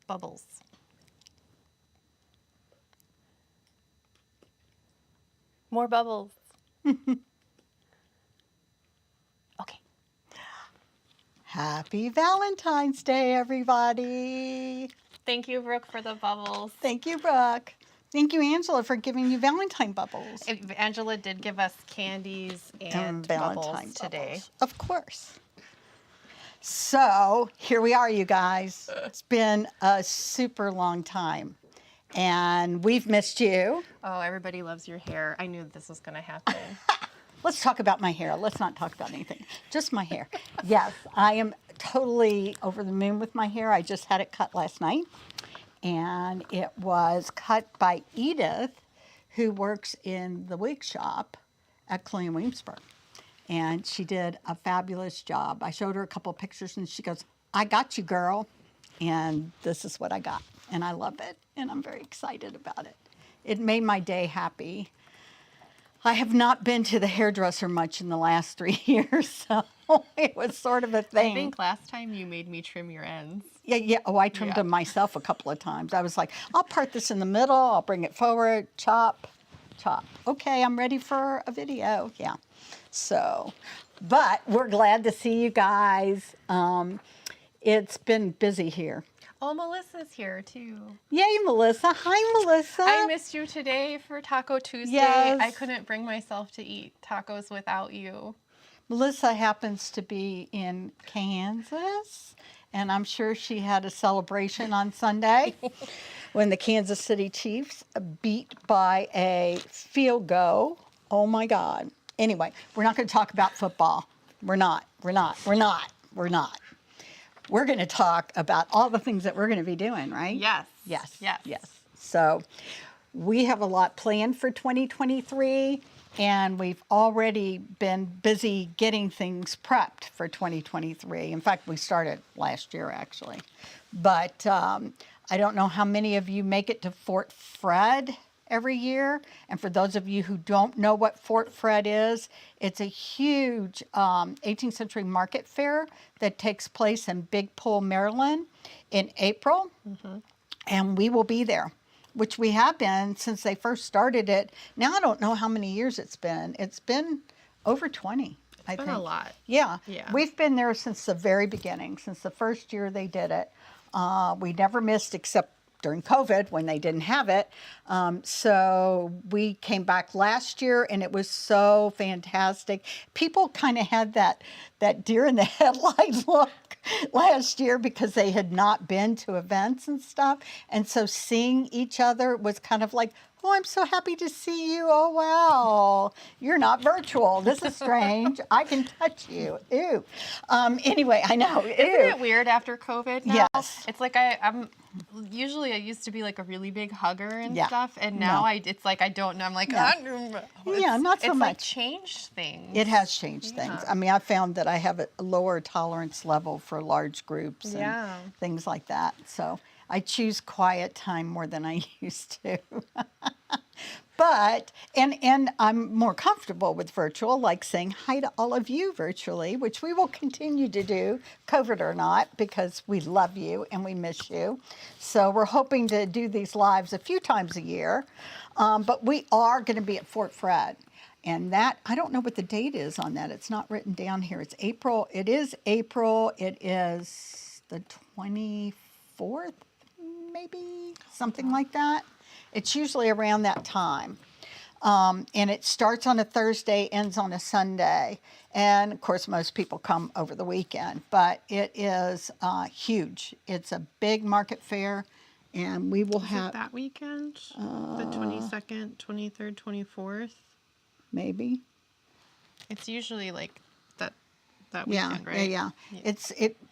bubbles. More bubbles. Okay. Happy Valentine's Day, everybody. Thank you, Brooke, for the bubbles. Thank you, Brooke. Thank you, Angela, for giving you Valentine bubbles. Angela did give us candies and Valentine bubbles today. Of course. So here we are, you guys. It's been a super long time, and we've missed you. Oh, everybody loves your hair. I knew this was going to happen. Let's talk about my hair. Let's not talk about anything. Just my hair. Yes, I am totally over the moon with my hair. I just had it cut last night, and it was cut by Edith, who works in the wig shop at Chloe & Williamsburg. And she did a fabulous job. I showed her a couple of pictures, and she goes, "I got you, girl." And this is what I got. And I love it, and I'm very excited about it. It made my day happy. I have not been to the hairdresser much in the last 3 years, so it was sort of a thing. I think last time you made me trim your ends. Yeah. Oh, I trimmed them myself a couple of times. I was like, I'll part this in the middle. I'll bring it forward, chop, chop. Okay, I'm ready for a video. Yeah. So, but we're glad to see you guys. It's been busy here. Oh, Melissa's here too. Yay, Melissa. Hi, Melissa. I missed you today for Taco Tuesday. Yes. I couldn't bring myself to eat tacos without you. Melissa happens to be in Kansas, and I'm sure she had a celebration on Sunday when the Kansas City Chiefs beat by a field goal. Oh my God. Anyway, we're not going to talk about football. We're not. We're going to talk about all the things that we're going to be doing, right? Yes. So we have a lot planned for 2023, and we've already been busy getting things prepped for 2023. In fact, we started last year, actually. But I don't know how many of you make it to Fort Fred every year. And for those of you who don't know what Fort Fred is, it's a huge 18th century market fair that takes place in Big Pool, Maryland in April. Mm-hmm. And we will be there, which we have been since they first started it. Now I don't know how many years it's been. It's been over 20, I think. It's been a lot. Yeah. We've been there since the very beginning, since the first year they did it. We never missed except during COVID when they didn't have it. So we came back last year, and it was so fantastic. People kind of had that deer in the headlight look last year because they had not been to events and stuff. And so seeing each other was kind of like, oh, I'm so happy to see you. Oh, wow. You're not virtual. This is strange. I can touch you. Ew. Anyway, I know. Ew. Isn't it weird after COVID now? Yes. It's like I used to be like a really big hugger and stuff. And now it's like I don't know. I'm like, not so much. It's like changed things. It has changed things. I mean, I found that I have a lower tolerance level for large groups and things like that. So I choose quiet time more than I used to. But, and I'm more comfortable with virtual, like saying hi to all of you virtually, which we will continue to do, COVID or not, because we love you and we miss you. So we're hoping to do these lives a few times a year. But we are going to be at Fort Fred. And that, I don't know what the date is on that. It's not written down here. It's April. It is April. It is the 24th, maybe, something like that. It's usually around that time. And it starts on a Thursday, ends on a Sunday. And, of course, most people come over the weekend. But it is huge. It's a big market fair. And we will have... Is it that weekend? The 22nd, 23rd, 24th? Maybe. It's usually like that weekend, right? Yeah.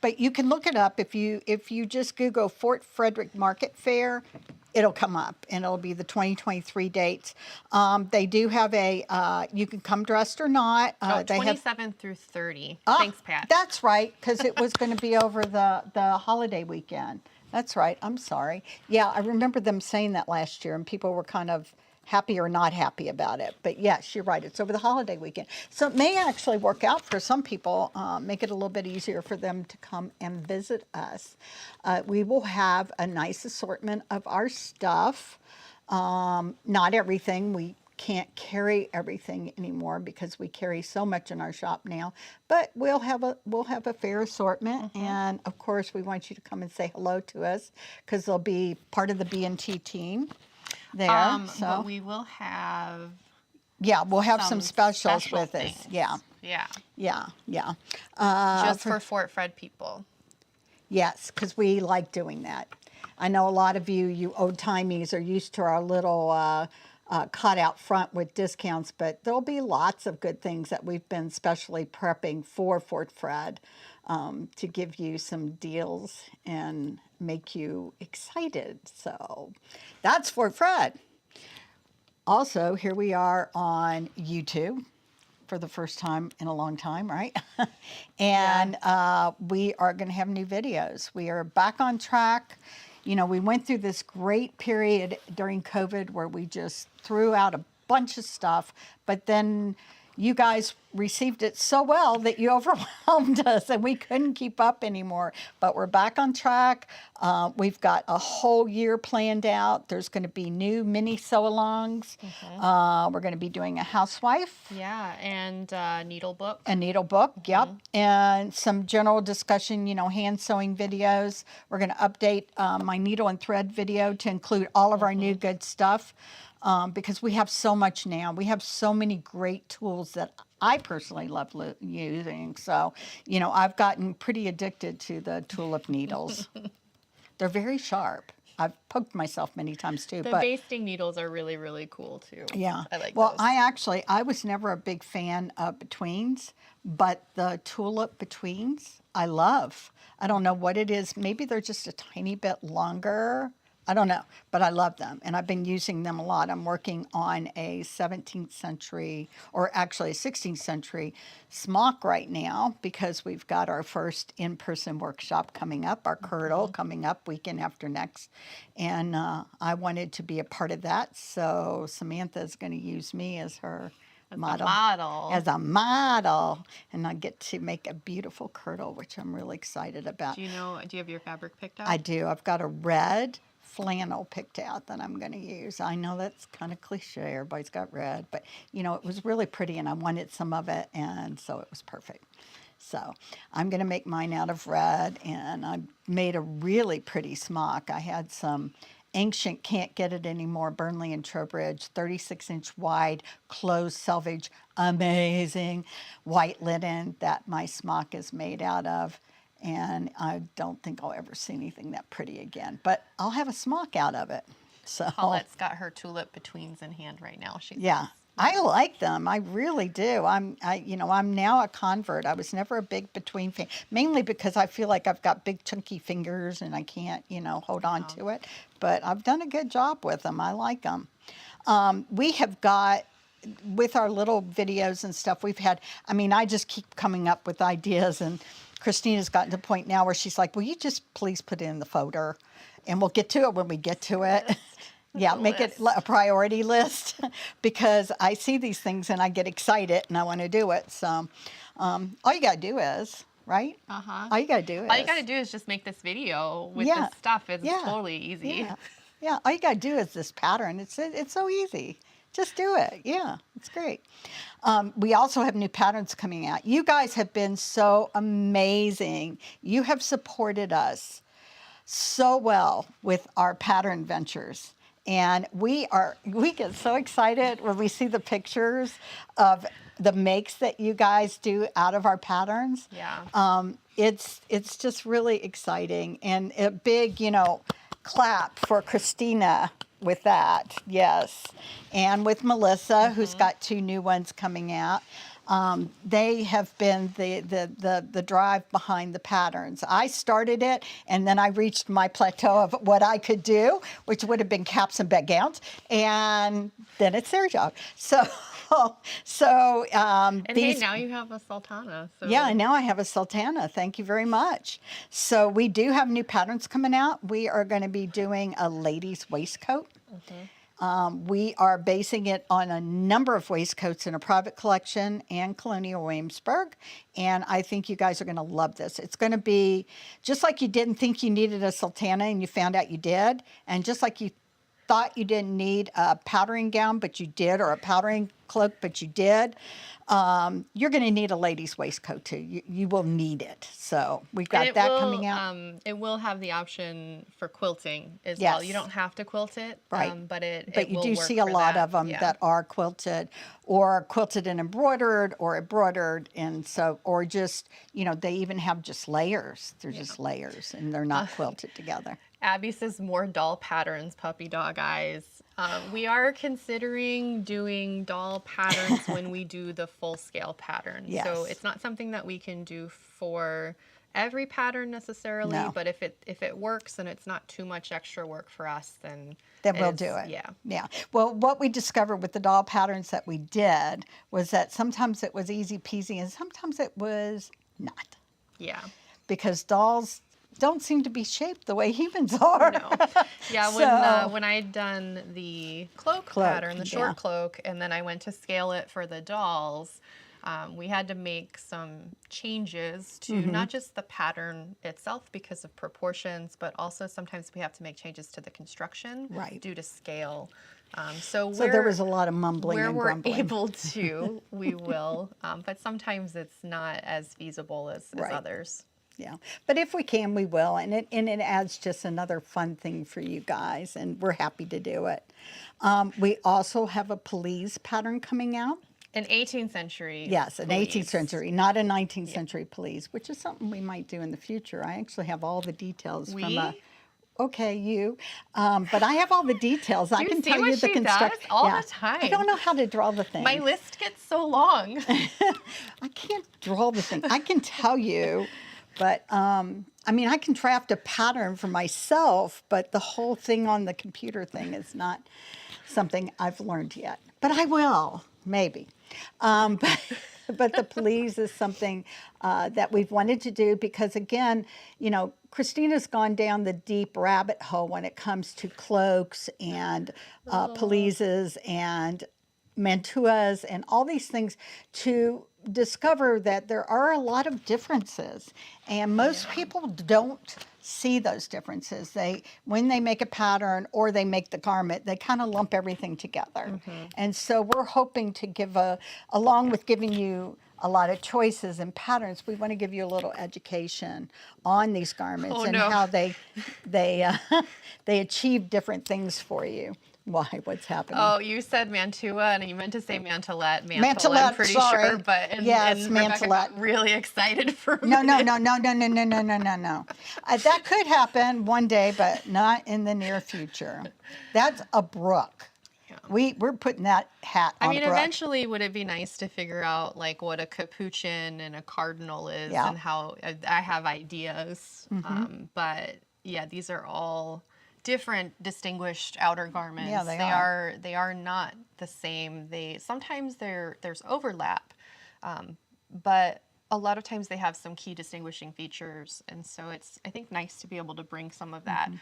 But you can look it up if you just Google Fort Frederick Market Fair. It'll come up, and it'll be the 2023 dates. They do have you can come dressed or not. 27th through 30. Thanks, Pat. That's right, because it was going to be over the holiday weekend. That's right. I'm sorry. Yeah, I remember them saying that last year, and people were kind of happy or not happy about it. But yes, you're right. It's over the holiday weekend. So it may actually work out for some people, make it a little bit easier for them to come and visit us. We will have a nice assortment of our stuff. Not everything. We can't carry everything anymore because we carry so much in our shop now, but we'll have a fair assortment. And of course we want you to come and say hello to us because they'll be part of the B&T team there. But we will have we'll have some specials with things. us. Yeah. Just for Fort Fred people. Yes, because we like doing that. I know a lot of you old-timies are used to our little cut out front with discounts, but there'll be lots of good things that we've been specially prepping for Fort Fred to give you some deals and make you excited. So that's Fort Fred. Also, here we are on YouTube for the first time in a long time, right? And we are going to have new videos. We are back on track. You know, we went through this great period during COVID where we just threw out a bunch of stuff, but then you guys received it so well that you overwhelmed us and we couldn't keep up anymore. But we're back on track. We've got a whole year planned out. There's going to be new mini sew-alongs. We're going to be doing a housewife. Yeah, and needle book. A needle book, yep. And some general discussion, you know, hand sewing videos. We're going to update my needle and thread video to include all of our new good stuff. Because we have so much now. We have so many great tools that I personally love using. So, you know, I've gotten pretty addicted to the tulip needles. They're very sharp. I've poked myself many times too. The basting needles are really, really cool too. Yeah. I like those. I was never a big fan of betweens, but the tulip betweens, I love. I don't know what it is. Maybe they're just a tiny bit longer. I don't know, but I love them, and I've been using them a lot. I'm working on a 17th century, or actually a 16th century smock right now because we've got our first in-person workshop coming up, our Curdle coming up weekend after next, and I wanted to be a part of that, so Samantha is going to use me as her model. As a model, and I get to make a beautiful Curdle, which I'm really excited about. Do you have your fabric picked out? I do. I've got a red flannel picked out that I'm going to use. I know that's kind of cliche. Everybody's got red, but you know, it was really pretty and I wanted some of it, and so it was perfect. So I'm going to make mine out of red, and I made a really pretty smock. I had some ancient, can't get it anymore, Burnley and Trowbridge, 36-inch wide, closed selvage, amazing white linen that my smock is made out of. And I don't think I'll ever see anything that pretty again. But I'll have a smock out of it. So Paulette's got her tulip betweens in hand right now. I like them. I really do. I'm now a convert. I was never a big between fan, mainly because I feel like I've got big chunky fingers and I can't, hold on to it. But I've done a good job with them. I like them. We have got, with our little videos and stuff, I just keep coming up with ideas, and Christina's gotten to the point now where she's like, will you just please put it in the folder and we'll get to it when we get to it. Make it a priority list because I see these things and I get excited and I want to do it. So all you got to do is, right? All you got to do is just make this video with this stuff. It's totally easy. Yeah. All you got to do is this pattern. It's so easy. Just do it. Yeah, it's great. We also have new patterns coming out. You guys have been so amazing. You have supported us so well with our pattern ventures. And we get so excited when we see the pictures of the makes that you guys do out of our patterns. Yeah. It's just really exciting. And a big, clap for Christina with that, yes. And with Melissa, who's got 2 new ones coming out. They have been the drive behind the patterns. I started it, and then I reached my plateau of what I could do, which would have been caps and bed-gowns, and then it's their job. Now you have a sultana. So. Yeah, now I have a sultana. Thank you very much. So we do have new patterns coming out. We are going to be doing a ladies' waistcoat. We are basing it on a number of waistcoats in a private collection and Colonial Williamsburg. And I think you guys are going to love this. It's going to be just like you didn't think you needed a sultana and you found out you did. And just like you thought you didn't need a powdering gown, but you did, or a powdering cloak, but you did. You're going to need a lady's waistcoat too. You will need it. So we've got that coming out. It will have the option for quilting as Yes. well. You don't have to quilt it, Right. But you will do work see a for lot that. of them that are quilted, or quilted and embroidered, or embroidered, and so, or just, they even have just layers. They're just layers, and they're not quilted together. Abby says more doll patterns, puppy dog eyes. We are considering doing doll patterns when we do the full scale pattern. Yes. So it's not something that we can do for every pattern necessarily, No. but if it works and it's not too much extra work for us, then We'll do it. Yeah. Yeah. Well, what we discovered with the doll patterns that we did was that sometimes it was easy peasy and sometimes it was not. Yeah. Because dolls don't seem to be shaped the way humans are. No. Yeah, when I'd done the cloak pattern, the short cloak, and then I went to scale it for the dolls, we had to make some changes to not just the pattern itself because of proportions, but also sometimes we have to make changes to the construction due to scale. So there was a lot of mumbling and grumbling. Where we're able to, we will, but sometimes it's not as feasible as others. Yeah, but if we can, we will, and it adds just another fun thing for you guys, and we're happy to do it. We also have a Pelisse pattern coming out. An 18th century. Yes, an 18th century, not a 19th century Pelisse, which is something we might do in the future. I actually have all the details from a. Okay, you. But I have all the details. I can tell you the construction all the time. I don't know how to draw the thing. My list gets so long. I can't draw the thing. I can tell you. But, I mean, I can draft a pattern for myself, but the whole thing on the computer thing is not something I've learned yet. But I will, maybe. But the Pelisse is something that we've wanted to do because, again, Christina's gone down the deep rabbit hole when it comes to cloaks and Pelisses and mantuas and all these things to discover that there are a lot of differences, and most people don't see those differences. When they make a pattern or they make the garment, they kind of lump everything together. And so we're hoping to along with giving you a lot of choices and patterns, we want to give you a little education on these garments how they achieve different things for you. Why? What's happening? Oh, you said mantua, and you meant to say mantelette. Mantelette, I'm pretty sure, but yes, and Rebecca got really excited for a minute. No. That could happen one day, but not in the near future. That's a Brooke. Yeah. We're putting that hat on. I mean, eventually, would it be nice to figure out like what a capuchin and a cardinal is, and how I have ideas, but yeah, these are all different distinguished outer garments. Yeah, they are not the same. Sometimes there's overlap, but a lot of times they have some key distinguishing features, and so it's, I think, nice to be able to bring some of that,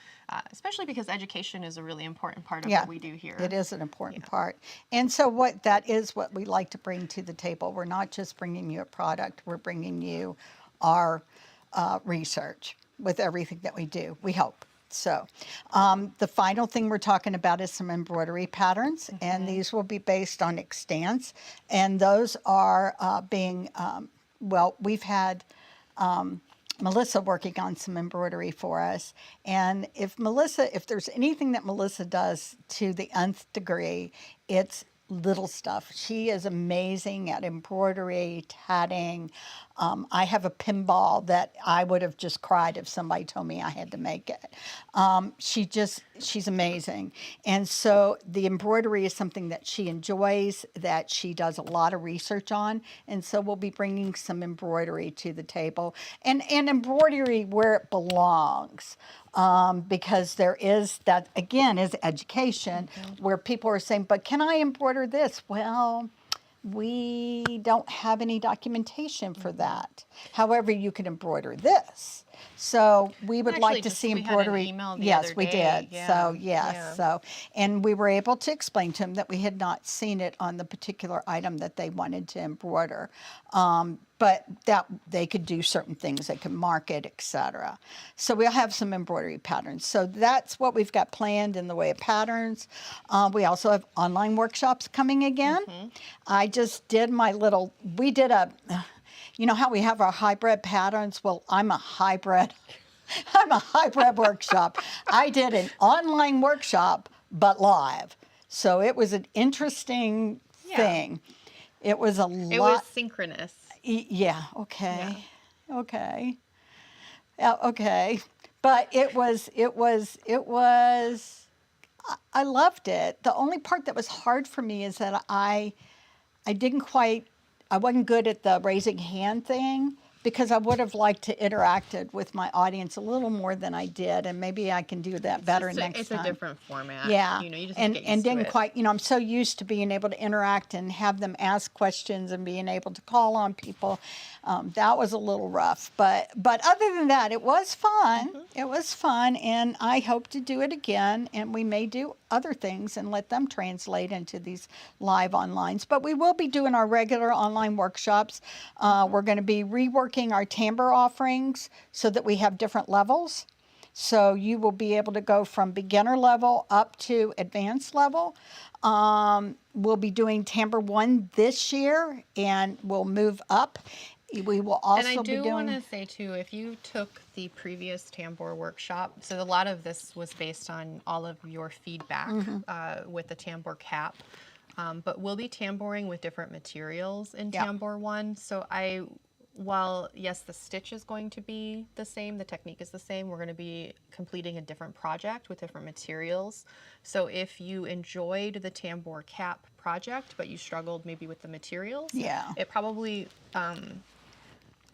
especially because education is a really important part of what we do here. It is an important part, and so what we like to bring to the table. We're not just bringing you a product; we're bringing you our research with everything that we do. We hope. So the final thing we're talking about is some embroidery patterns, and these will be based on extants, and those are we've had Melissa working on some embroidery for us, and if there's anything that Melissa does to the nth degree, it's little stuff. She is amazing at embroidery, tatting. I have a pinball that I would have just cried if somebody told me I had to make it. She's amazing. And so the embroidery is something that she enjoys, that she does a lot of research on. And so we'll be bringing some embroidery to the table, and embroidery where it belongs. Because there is that, again, is education where people are saying, but can I embroider this? Well, We don't have any documentation for that. However, you can embroider this. So we would Actually, like to just see we had an embroidery. email the Yes, other we day. did. So yes, Yeah. so and we were able to explain to them that we had not seen it on the particular item that they wanted to embroider, but that they could do certain things, they could mark it, etc. So we'll have some embroidery patterns. So that's what we've got planned in the way of patterns. We also have online workshops coming again. I just did my little. We did a. You know how we have our hybrid patterns? Well, I'm a hybrid workshop. I did an online workshop, but live. So it was an interesting thing. It was a lot. It was synchronous. Yeah, okay. Yeah. Okay. Okay. But I loved it. The only part that was hard for me is that I wasn't good at the raising hand thing, because I would have liked to interacted with my audience a little more than I did, and maybe I can do that better next time. It's a different format. Yeah, You know, you just have to get used and to didn't it. quite. I'm so used to being able to interact and have them ask questions and being able to call on people. That was a little rough, but other than that, it was fun. It was fun, and I hope to do it again. And we may do other things and let them translate into these live onlines. But we will be doing our regular online workshops. We're going to be reworking our timbre offerings so that we have different levels. So you will be able to go from beginner level up to advanced level. We'll be doing timbre 1 this year, and we'll move up. We will also and I be do doing. want to say too, if you took the previous tambour workshop, so a lot of this was based on all of your feedback with the tambour cap, but we'll be tambouring with different materials in tambour 1. So while yes, the stitch is going to be the same, the technique is the same, we're going to be completing a different project with different materials. So if you enjoyed the tambour cap project, but you struggled maybe with the materials, it probably,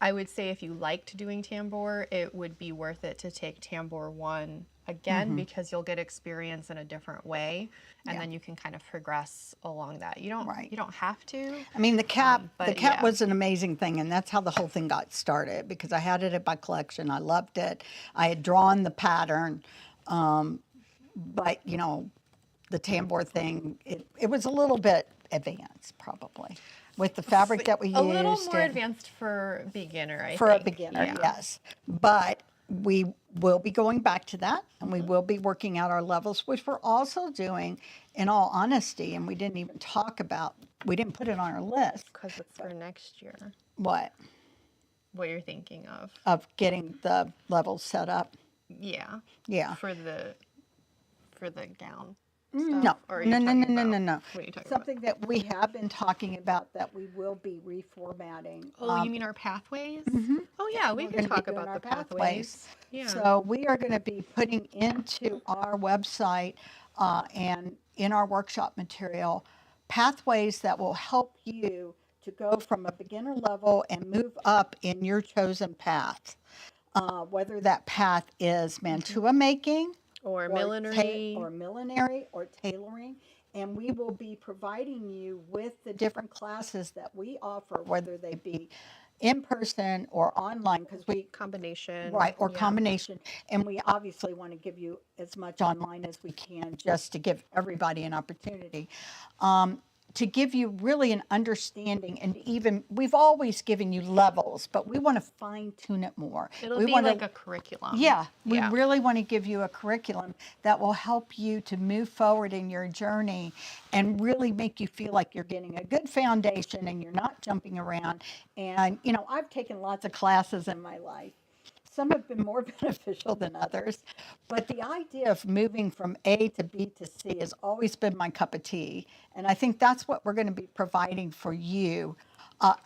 I would say if you liked doing tambour, it would be worth it to take tambour 1 again, because you'll get experience in a different way, and then you can kind of progress along that. You don't have to. I mean, the cap was an amazing thing, and that's how the whole thing got started, because I had it in my collection. I loved it. I had drawn the pattern, but the tambour thing, it was a little bit advanced, probably, with the fabric that we used. A little more advanced for beginner, I think. For a beginner, yes. But we will be going back to that, and we will be working out our levels, which we're also doing, in all honesty, and we didn't even we didn't put it on our list. Because it's for next year. What? What you're thinking of. Of getting the levels set up. Yeah. Yeah. For the gown. No. What are you you talking Something that we have been talking about that we will be reformatting. Oh, you mean our pathways? Oh, yeah, we can talk about the pathways. Yeah. So we are going to be putting into our website and in our workshop material pathways that will help you to go from a beginner level and move up in your chosen path. Whether that path is mantua making, or millinery, or tailoring, and we will be providing you with the different classes that we offer, whether they be in person or online, because combination, combination, and we obviously want to give you as much online as we can, just to give everybody an opportunity. To give you really an understanding, and even we've always given you levels, but we want to fine tune it more. It'll be like a curriculum. Yeah, we really want to give you a curriculum that will help you to move forward in your journey and really make you feel like you're getting a good foundation and you're not jumping around. And I've taken lots of classes in my life. Some have been more beneficial than others, but the idea of moving from A to B to C has always been my cup of tea, and I think that's what we're going to be providing for you,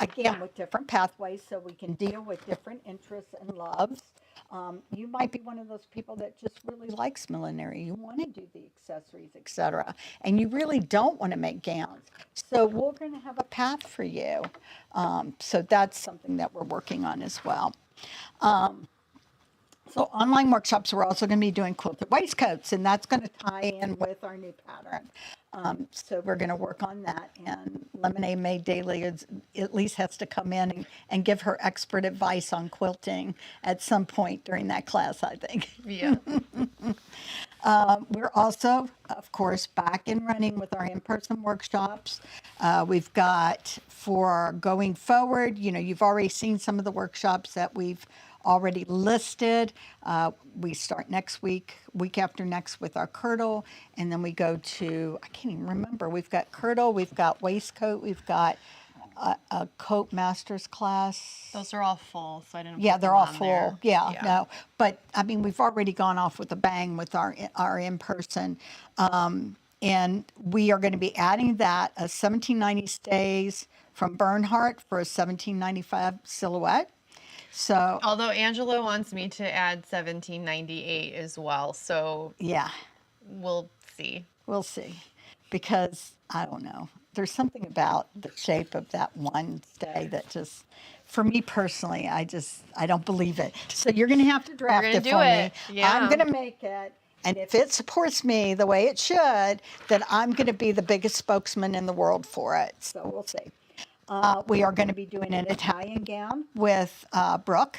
again, with different pathways, so we can deal with different interests and loves. You might be one of those people that just really likes millinery. You want to do the accessories, etc., and you really don't want to make gowns. So we're going to have a path for you. So that's something that we're working on as well. also online workshops. We're also going to be doing quilted waistcoats, and that's going to tie in with our new pattern. So we're going to work on that. And Lemonade Made Daily at least has to come in and give her expert advice on quilting at some point during that class, I think. Yeah. We're also, of course, back and running with our in-person workshops. We've got, for going forward, you've already seen some of the workshops that we've already listed. We start next week after next with our kirtle, and then we go to, I can't even remember, we've got kirtle, we've got waistcoat, we've got a coat master's class. Those are all full, so I didn't. Yeah, put they're them all on full. there. Yeah, no. But I mean, we've already gone off with a bang with our in-person. And we are going to be adding that a 1790 stays from Bernhardt for a 1795 silhouette. So, Although Angela wants me to add 1798 as well, so yeah, we'll see. we'll see. Because I don't know. There's something about the shape of that one stay that just, for me personally, I don't believe it. So you're going to have to draft it for me. Yeah. I'm going to make it. And if it supports me the way it should, then I'm going to be the biggest spokesman in the world for it. So we'll see. We are going to be doing an Italian gown with Brooke.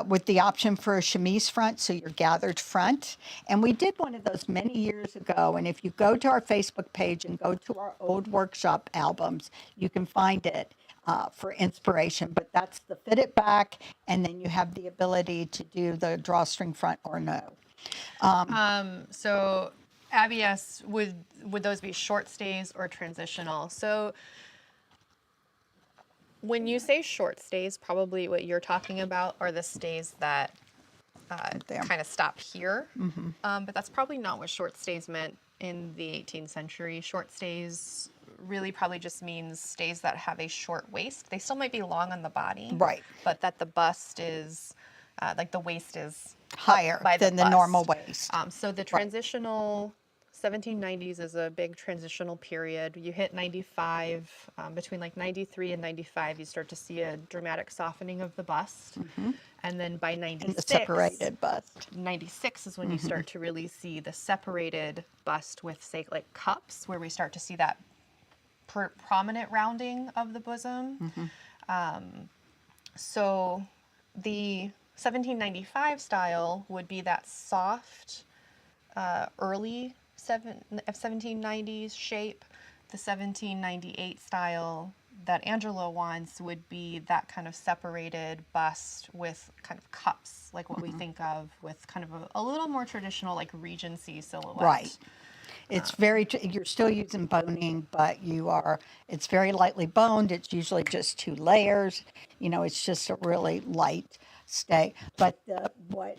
With the option for a chemise front, so your gathered front. And we did one of those many years ago. And if you go to our Facebook page and go to our old workshop albums, you can find it for inspiration. But that's the fitted back, and then you have the ability to do the drawstring front or no. So Abby asks, would those be short stays or transitional? So when you say short stays, probably what you're talking about are the stays that kind of stop here. But that's probably not what short stays meant in the 18th century. Short stays really probably just means stays that have a short waist. They still might be long on the body. Right. But that the bust is, the waist is Higher than the normal waist. So the transitional 1790s is a big transitional period. You hit 95, between like 93 and 95, you start to see a dramatic softening of the bust. And then by 96, And the separated bust. 96 is when you start to really see the separated bust with, say, like cups, where we start to see that prominent rounding of the bosom. So the 1795 style would be that soft, early 1790s shape. The 1798 style that Angela wants would be that kind of separated bust with kind of cups, like what we think of with kind of a little more traditional, like Regency silhouette. Right. It's you're still using boning, but it's very lightly boned. It's usually just 2 layers. It's just a really light stay. But what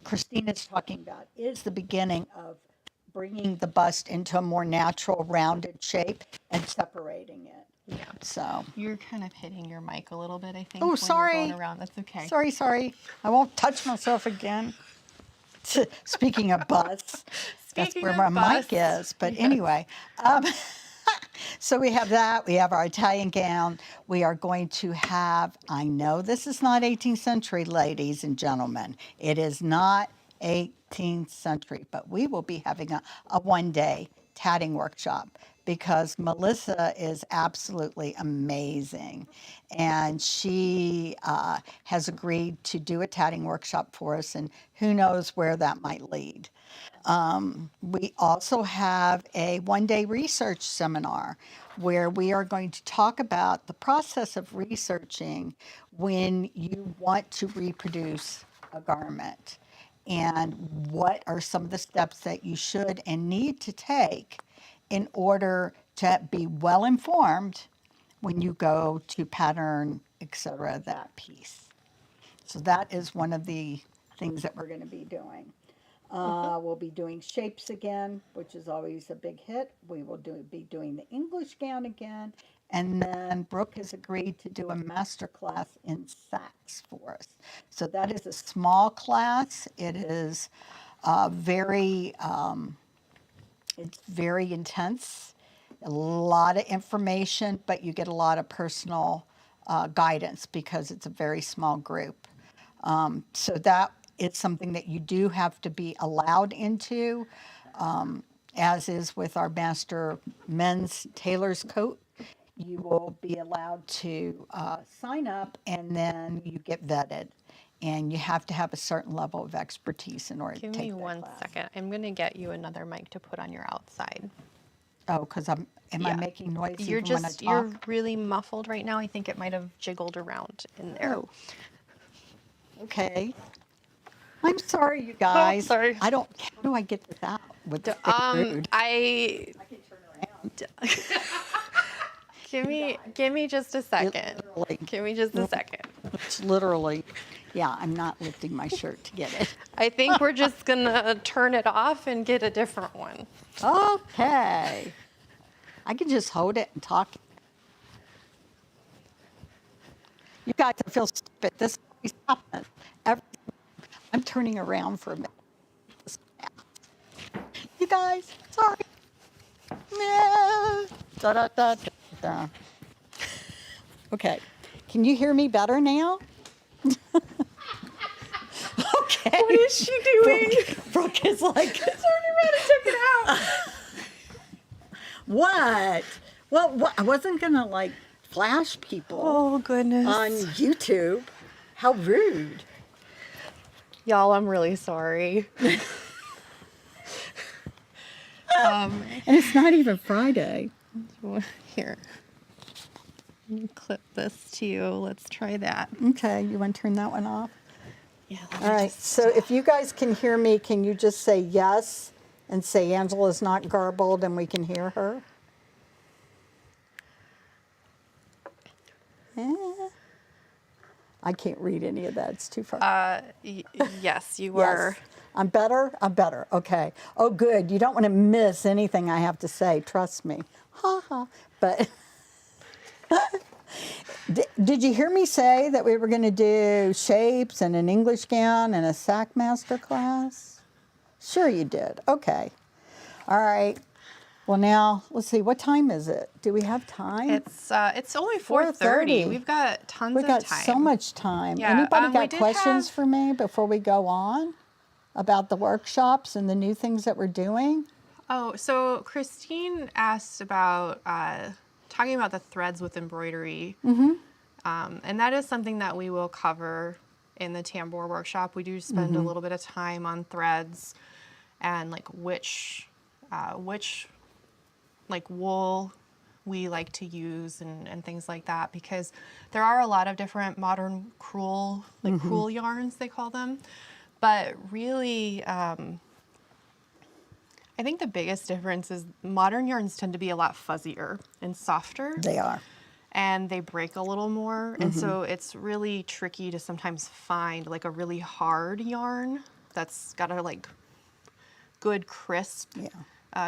Christina's talking about is the beginning of bringing the bust into a more natural rounded shape and separating it. Yeah. So You're kind of hitting your mic a little bit, I think. Oh, when sorry. You're going around. That's okay. Sorry. I won't touch myself again. Speaking of busts, that's where my mic is. But anyway, so we have that. We have our Italian gown. We are going to have, I know this is not 18th century, ladies and gentlemen. It is not 18th century, but we will be having a one-day tatting workshop because Melissa is absolutely amazing. And she has agreed to do a tatting workshop for us, and who knows where that might lead. We also have a one-day research seminar where we are going to talk about the process of researching when you want to reproduce a garment and what are some of the steps that you should and need to take in order to be well informed when you go to pattern, etc., that piece. So that is one of the things that we're going to be doing. We'll be doing shapes again, which is always a big hit. We will be doing the English gown again. And then Brooke has agreed to do a master class in sacks for us. So that is a small class. It is it's very intense, a lot of information, but you get a lot of personal guidance because it's a very small group. So that is something that you do have to be allowed into, as is with our master men's tailor's coat. You will be allowed to sign up, and then you get vetted. And you have to have a certain level of expertise in order to Give take me that one class. second. I'm going to get you another mic to put on your outside. Oh, because am I making noise You're even when I just, you're talk? really muffled right now. I think it might have jiggled around in there. Oh, okay. I'm sorry, you guys. sorry. How do I get this out without being rude? I I can turn around. give me just a second. Literally. Give me just a second. It's literally, yeah, I'm not lifting my shirt to get it. I think we're just gonna turn it off and get a different one. Okay. I can just hold it and talk. You guys, I feel stupid. This always happens. I'm turning around for a minute. You guys, sorry. No. Da, da, da, da, da. Okay. Can you hear me better now? Okay. What is she doing? Brooke is like, Turn around and took it out. what? Well, I wasn't going to like flash people Oh goodness. on YouTube. How rude. Y'all, I'm really sorry. And it's not even Friday. Here. Let me clip this to you. Let's try that. Okay, you want to turn that one off? Yeah. All right, so if you guys can hear me, can you just say yes and say Angela's not garbled and we can hear her? I can't read any of that, it's too far. Yes, you were. Yes. I'm better? I'm better, okay. Oh, good, you don't want to miss anything I have to say, trust me. Ha ha, but did you hear me say that we were going to do shapes and an English gown and a sack master class? Sure you did, okay. All right, well now, let's see, what time is it? Do we have time? It's only 4:30. We've got tons of We've got time. so much time. Yeah, Anybody we got did questions have- for me before we go on about the workshops and the new things that we're doing? Oh, so Christine asked about talking about the threads with embroidery. Mm-hmm. And that is something that we will cover in the tambour workshop. We do spend a little bit of time on threads and like which like wool we like to use and things like that, because there are a lot of different modern crewel yarns, they call them. But really, I think the biggest difference is modern yarns tend to be a lot fuzzier and softer. They are. And they break a little more. And so it's really tricky to sometimes find like a really hard yarn that's got a like good crisp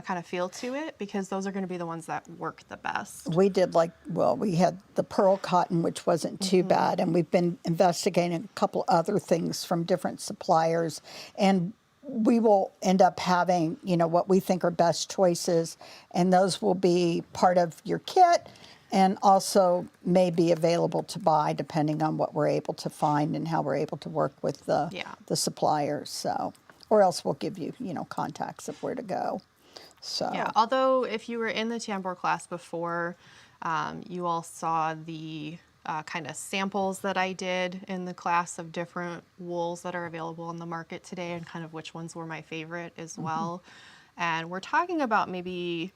kind of feel to it, because those are going to be the ones that work the best. We did we had the pearl cotton, which wasn't too bad, and we've been investigating a couple other things from different suppliers, and we will end up having, what we think are best choices, and those will be part of your kit and also may be available to buy depending on what we're able to find and how we're able to work with the suppliers. So, or else we'll give you, contacts of where to go. So yeah, although if you were in the tambour class before, you all saw the kind of samples that I did in the class of different wools that are available on the market today, and kind of which ones were my favorite as well. And we're talking about maybe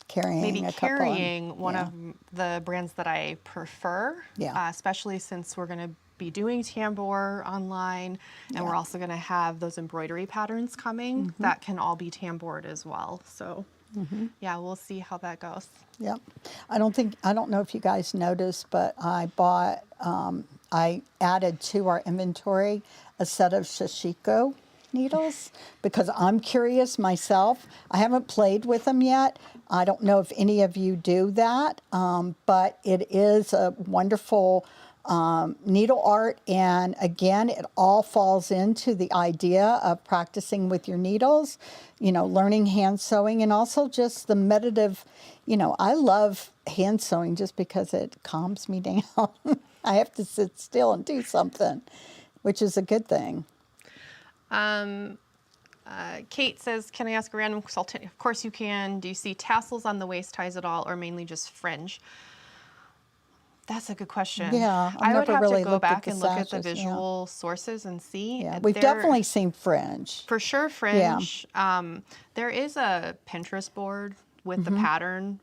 carrying one of the brands that I prefer, especially since we're going to be doing tambour online, and we're also going to have those embroidery patterns coming that can all be tamboured as well. So yeah, we'll see how that goes. Yep. I don't know if you guys noticed, but I bought, I added to our inventory a set of Shashiko needles because I'm curious myself. I haven't played with them yet. I don't know if any of you do that, but it is a wonderful needle art, and again, it all falls into the idea of practicing with your needles, learning hand sewing, and also just the meditative, I love hand sewing just because it calms me down. I have to sit still and do something, which is a good thing. Kate says, can I ask a random consultant? Of course you can. Do you see tassels on the waist ties at all, or mainly just fringe? That's a good question. Yeah, I've I would never have really to go looked at back the and look at the sashes, yeah. visual sources and see. Yeah, we've definitely seen fringe. For sure, fringe. There is a Pinterest board with the pattern,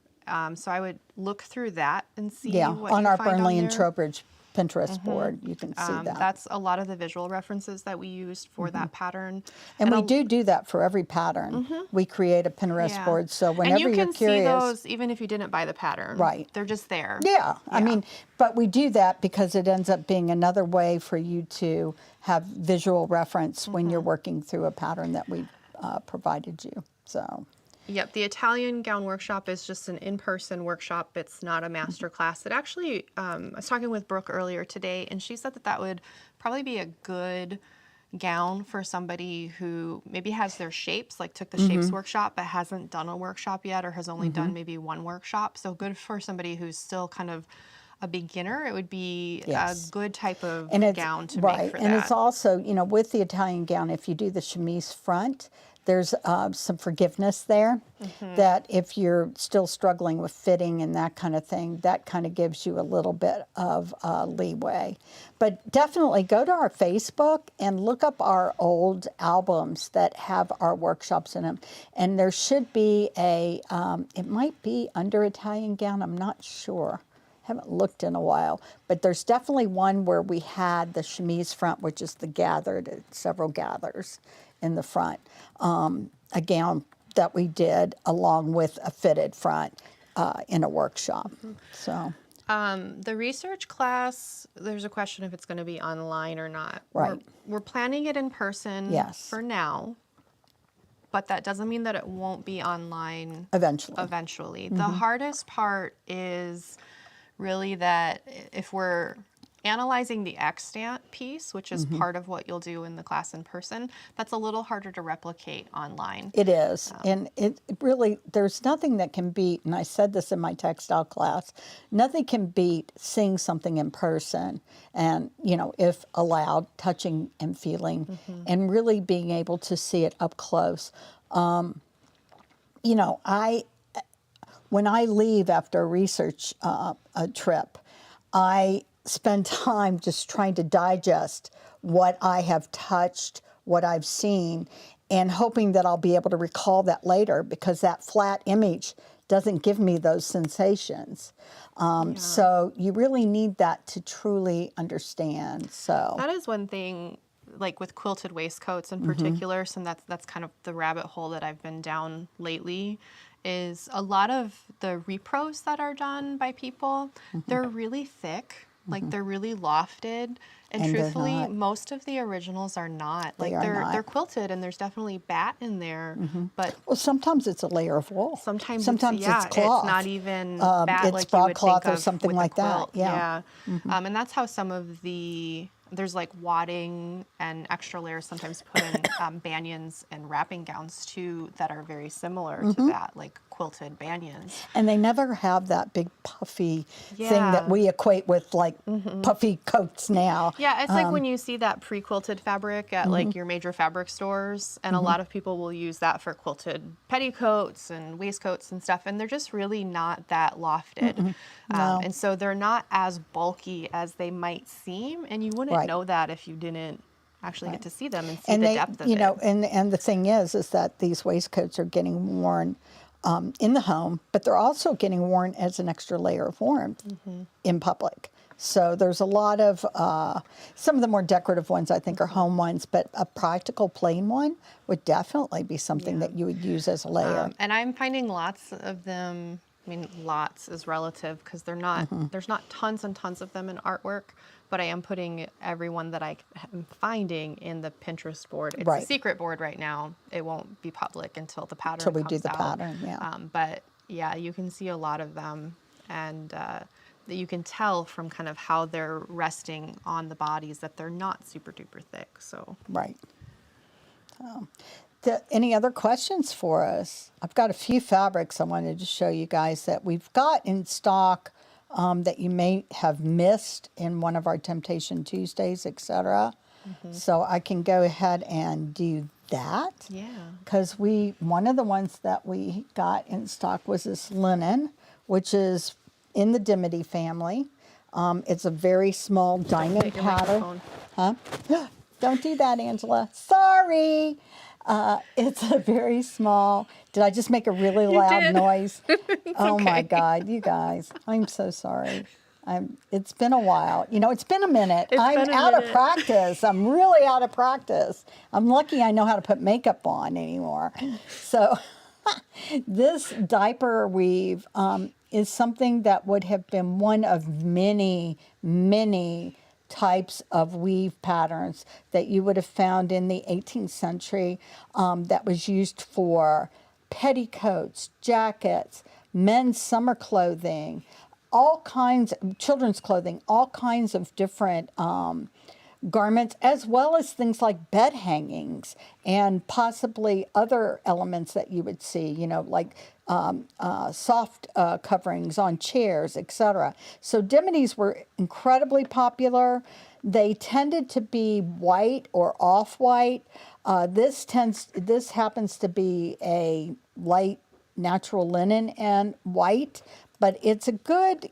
so I would look through that and see Yeah, what on you our find Burnley on and there. Trowbridge Pinterest board, you can see that. That's a lot of the visual references that we used for that pattern. And we do that for every pattern. We create a Pinterest board, so and whenever you you're can curious, see those even if you didn't buy the pattern. Right. They're just there. Yeah, I mean, but we do that because it ends up being another way for you to have visual reference when you're working through a pattern that we provided you. So. Yep, the Italian gown workshop is just an in-person workshop. It's not a master class. It actually, I was talking with Brooke earlier today, and she said that that would probably be a good gown for somebody who maybe has their shapes, like took the shapes workshop, but hasn't done a workshop yet, or has only done maybe one workshop. So good for somebody who's still kind of a beginner. It would be a good type of gown to make for that. And it's also, you know, with the Italian gown, if you do the chemise front, there's some forgiveness there that if you're still struggling with fitting and that kind of thing, that kind of gives you a little bit of leeway. But definitely go to our Facebook and look up our old albums that have our workshops in them. And there should be a, it might be under Italian gown, I'm not sure. Haven't looked in a while, but there's definitely one where we had the chemise front, which is the gathered, several gathers in the front, a gown that we did along with a fitted front in a workshop. So the research class, there's a question if it's going to be online or not. Right. We're planning it in person for now, but that doesn't mean that it won't be online eventually. The hardest part is really that if we're analyzing the extant piece, which is part of what you'll do in the class in person, that's a little harder to replicate online. It is. And it really, there's nothing that can beat, and I said this in my textile class, nothing can beat seeing something in person and, you know, if allowed, touching and feeling and really being able to see it up close. You know, when I leave after a research a trip, I spend time just trying to digest what I have touched, what I've seen, and hoping that I'll be able to recall that later because that flat image doesn't give me those sensations. So you really need that to truly understand. So that is one thing, like with quilted waistcoats in particular, so that's kind of the rabbit hole that I've been down lately, is a lot of the repros that are done by people, they're really thick. Like they're really lofted, and truthfully, most of the originals are not. Like they're quilted, and there's definitely bat in there. But well, sometimes it's a layer of wool. Sometimes it's cloth. It's not even bat it's like you would broadcloth think or of something with like the quilt. that. Yeah. And that's how some of there's like wadding and extra layers sometimes put in banyans and wrapping gowns too that are very similar to that, like quilted banyans. And they never have that big puffy thing that we equate with like puffy coats now. Yeah, it's like when you see that pre-quilted fabric at like your major fabric stores, and a lot of people will use that for quilted petticoats and waistcoats and stuff, and they're just really not that lofted. No. And so they're not as bulky as they might seem, and you wouldn't know that if you didn't actually get to see them and see the depth of you know, it. and the thing is that these waistcoats are getting worn in the home, but they're also getting worn as an extra layer of warmth in public. So there's a lot of, some of the more decorative ones I think are home ones, but a practical plain one would definitely be something that you would use as a layer. And I'm finding lots of them, I mean, lots is relative because they're not, there's not tons and tons of them in artwork, but I am putting every one that I am finding in the Pinterest board. It's a secret board right now. It won't be public until the pattern comes out. Until we do the pattern, yeah. But yeah, you can see a lot of them, and that you can tell from kind of how they're resting on the bodies that they're not super duper thick. So Right. Any other questions for us? I've got a few fabrics I wanted to show you guys that we've got in stock that you may have missed in one of our Temptation Tuesdays, etc. So I can go ahead and do that. Yeah. Because one of the ones that we got in stock was this linen, which is in the Dimity family. It's a very small diamond Hit your pattern. microphone. Huh? Don't do that, Angela. Sorry. It's a very small. Did I just make a really loud did. noise? Oh my okay. God, you guys! I'm so sorry. It's been a while. You know, it's been a minute. It's I'm been a out of minute. practice. I'm really out of practice. I'm lucky I know how to put makeup on anymore. So this diaper weave is something that would have been one of many, many types of weave patterns that you would have found in the 18th century that was used for petticoats, jackets, men's summer clothing, all kinds of children's clothing, all kinds of different garments, as well as things like bed hangings and possibly other elements that you would see, you know, like soft coverings on chairs, etc. So dimities were incredibly popular. They tended to be white or off-white. This happens to be a light natural linen and white, but it's a good,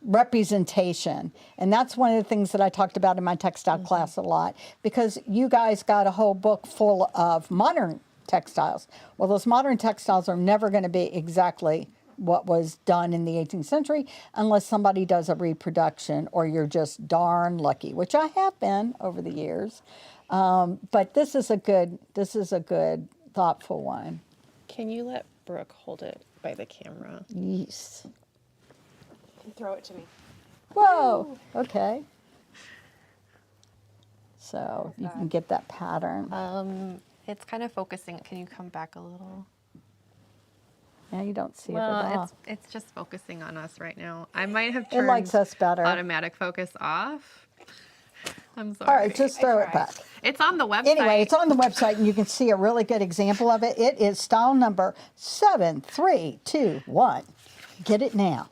representation. And that's one of the things that I talked about in my textile class a lot, because you guys got a whole book full of modern textiles. Well, those modern textiles are never going to be exactly what was done in the 18th century unless somebody does a reproduction, or you're just darn lucky, which I have been over the years. But this is a good thoughtful one. Can you let Brooke hold it by the camera? Yes. And throw it to me. Whoa. Okay. So you can get that pattern. It's kind of focusing. Can you come back a little? Yeah, you don't see it at Well, all. it's just focusing on us right now. I might have It turned likes us better. automatic focus off. I'm sorry. All right, just throw it back. It's on the website. Anyway, it's on the website, and you can see a really good example of it. It is style number 7321. Get it now.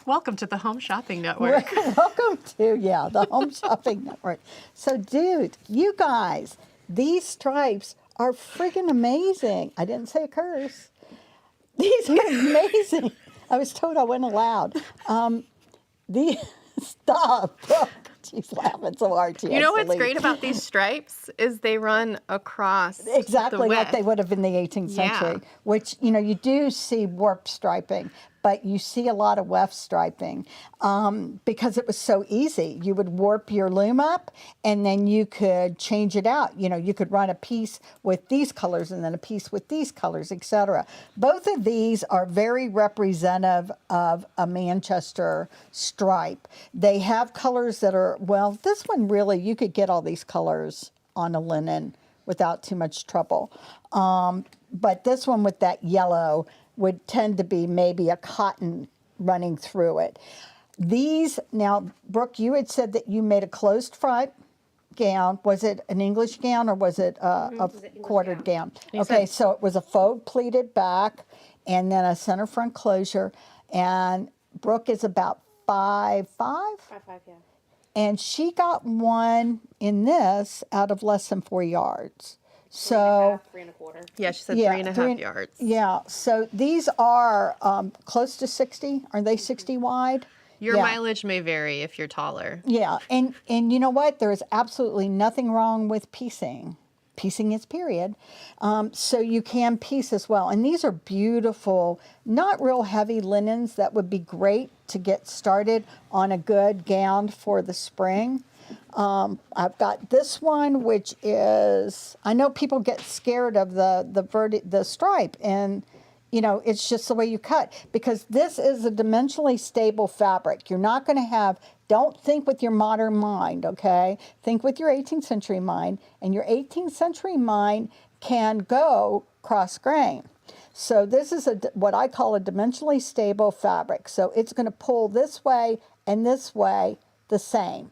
Welcome to the Home Shopping Network. Welcome to, the Home Shopping Network. So, dude, you guys, these stripes are freaking amazing. I didn't say a curse. These are amazing. I was told I wasn't allowed. Stop. She's laughing so hard. You know what's great about these stripes is they run across exactly the width. like they would have in the 18th century, which, you do see warp striping, but you see a lot of weft striping because it was so easy. You would warp your loom up, and then you could change it out. You could run a piece with these colors and then a piece with these colors, etc. Both of these are very representative of a Manchester stripe. They have colors that are, well, this one really, you could get all these colors on a linen without too much trouble. But this one with that yellow would tend to be maybe a cotton running through it. These, now, Brooke, you had said that you made a closed front gown. Was it an English gown, or was it a quartered gown? Okay, so it was a faux pleated back and then a center front closure. And Brooke is about 5'5"? 5'5", yeah. And she got one in this out of less than 4 yards. So 3.25. Yeah, she said 3.5 yards. Yeah, so these are close to 60. Are they 60 wide? Your mileage may vary if you're taller. Yeah, and you know what? There is absolutely nothing wrong with piecing. Piecing is period. So you can piece as well. And these are beautiful, not real heavy linens that would be great to get started on a good gown for the spring. I've got this one, which is, I know people get scared of the stripe, and it's just the way you cut, because this is a dimensionally stable fabric. You're not going to have, don't think with your modern mind, okay? Think with your 18th century mind, and your 18th century mind can go cross grain. So this is what I call a dimensionally stable fabric. So it's going to pull this way and this way the same.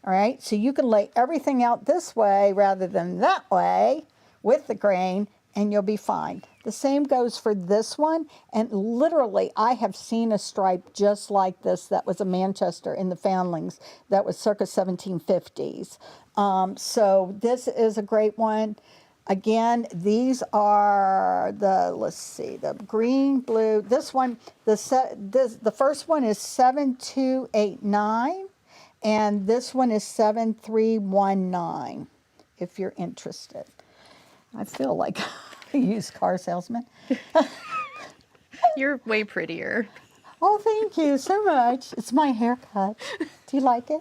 All right, so you can lay everything out this way rather than that way with the grain, and you'll be fine. The same goes for this one. And literally, I have seen a stripe just like this that was a Manchester in the Foundlings that was circa 1750s. So this is a great one. Again, these are the, let's see, the green, blue. This one, the first one is 7289, and this one is 7319, if you're interested. I feel like a used car salesman. You're way prettier. Oh, thank you so much. It's my haircut. Do you like it?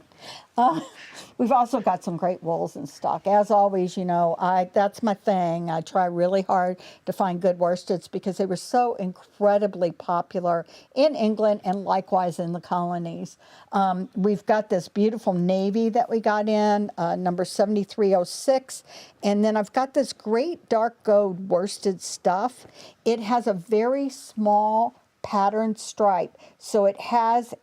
We've also got some great wools in stock. As always, you know, that's my thing. I try really hard to find good worsteds because they were so incredibly popular in England and likewise in the colonies. We've got this beautiful navy that we got in, number 7306. And then I've got this great dark gold worsted stuff. It has a very small patterned stripe, so it has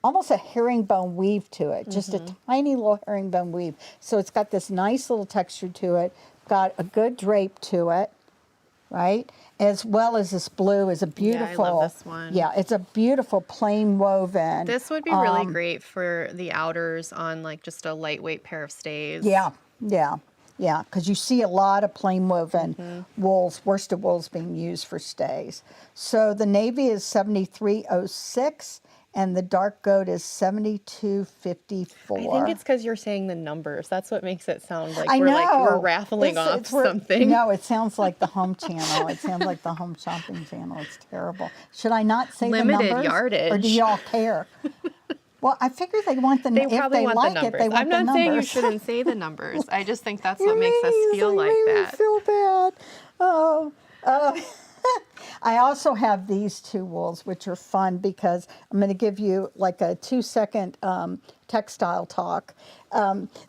almost a herringbone weave to it, just a tiny little herringbone weave. So it's got this nice little texture to it, got a good drape to it, right? As well as this blue is a beautiful. Yeah, I love this one. Yeah, it's a beautiful plain woven. This would be really great for the outers on like just a lightweight pair of stays. Yeah, because you see a lot of plain woven wools, worsted wools being used for stays. So the navy is 7306 and the dark gold is 7254. I think it's because you're saying the numbers. That's what makes it sound like we're raffling off something. No, it sounds like the home channel. It sounds like the home shopping channel. It's terrible. Should I not say the numbers? Limited yardage. Or do y'all care? Well, I figure they want the numbers. If they like it, they want the numbers. I'm not saying you shouldn't say the numbers. I just think that's what makes us feel like that. I feel bad. Oh. I also have these two wools, which are fun because I'm going to give you like a 2-second textile talk.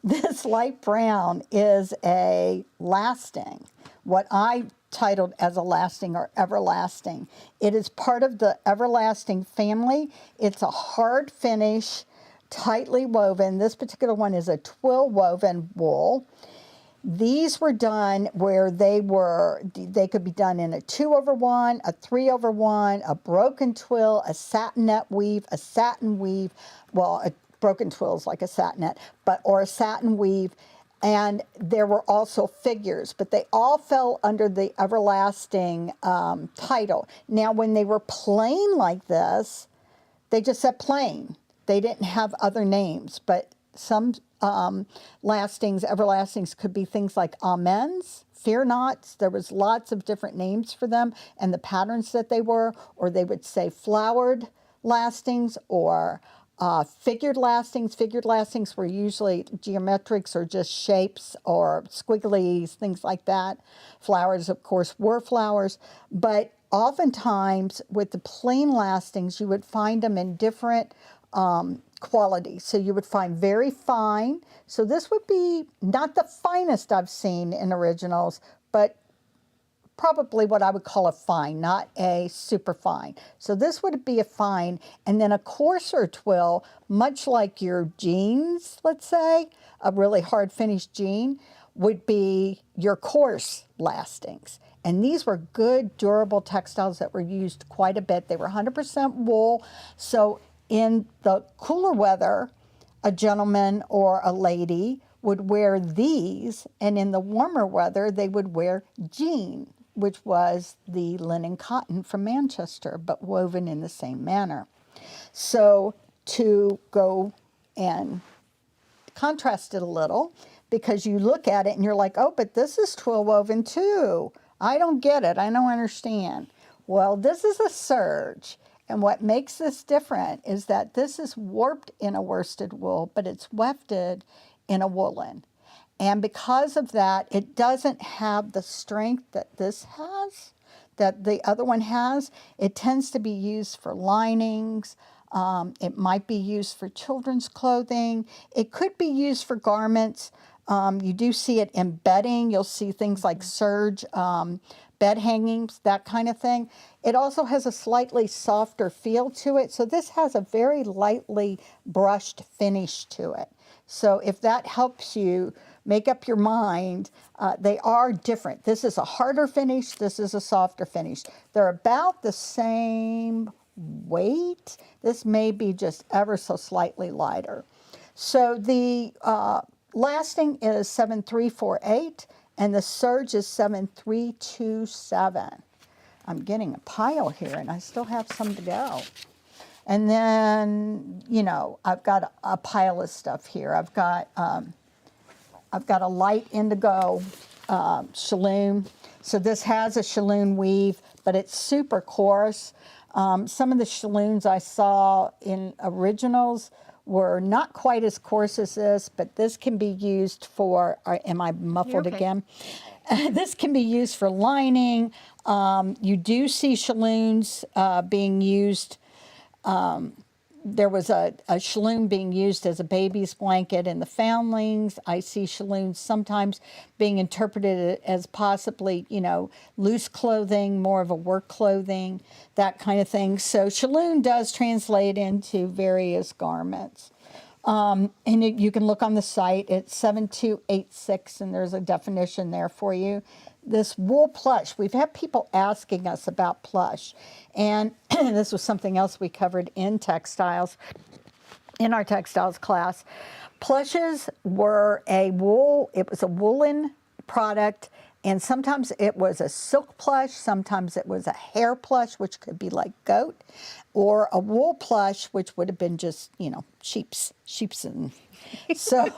This light brown is a lasting, what I titled as a lasting or everlasting. It is part of the everlasting family. It's a hard finish, tightly woven. This particular one is a twill woven wool. These were done where they could be done in a 2/1, a 3/1, a broken twill, a satinette weave, a satin weave. Well, a broken twill is like a satinette, or a satin weave. And there were also figures, but they all fell under the everlasting title. Now, when they were plain like this, they just said plain. They didn't have other names, but some everlastings could be things like amens, fear nots. There was lots of different names for them and the patterns that they were, or they would say flowered lastings or figured lastings. Figured lastings were usually geometrics or just shapes or squigglies, things like that. Flowers, of course, were flowers, but oftentimes with the plain lastings, you would find them in different quality. So you would find very fine. So this would be not the finest I've seen in originals, but probably what I would call a fine, not a super fine. So this would be a fine. And then a coarser twill, much like your jeans, let's say, a really hard finished jean, would be your coarse lastings. And these were good, durable textiles that were used quite a bit. They were 100% wool. So in the cooler weather, a gentleman or a lady would wear these, and in the warmer weather, they would wear jean, which was the linen cotton from Manchester, but woven in the same manner. So to go and contrast it a little, because you look at it and you're like, oh, but this is twill woven too. I don't get it. I don't understand. Well, this is a serge. And what makes this different is that this is warped in a worsted wool, but it's wefted in a woolen. And because of that, it doesn't have the strength that this has, that the other one has. It tends to be used for linings. It might be used for children's clothing. It could be used for garments. You do see it in bedding. You'll see things like serge, bed hangings, that kind of thing. It also has a slightly softer feel to it. So this has a very lightly brushed finish to it. So if that helps you make up your mind. They are different. This is a harder finish. This is a softer finish. They're about the same weight. This may be just ever so slightly lighter. So the lasting is 7348 and the surge is 7327. I'm getting a pile here and I still have some to go. And then, you know, I've got a pile of stuff here. I've got a light indigo shalloon. So this has a shalloon weave, but it's super coarse. Some of the shalloons I saw in originals were not quite as coarse as this, but this can be used for, am I muffled again? This can be used for lining. You do see shalloons being used. There was a shalloon being used as a baby's blanket in the foundlings. I see shalloons sometimes being interpreted as possibly, you know, loose clothing, more of a work clothing, that kind of thing. So shalloon does translate into various garments. And you can look on the site. It's 7286, and there's a definition there for you. This wool plush, we've had people asking us about plush, and this was something else we covered in textiles, in our textiles class. Plushes were it was a woolen product, and sometimes it was a silk plush, sometimes it was a hair plush, which could be like goat, or a wool plush, which would have been just, you know, sheeps and so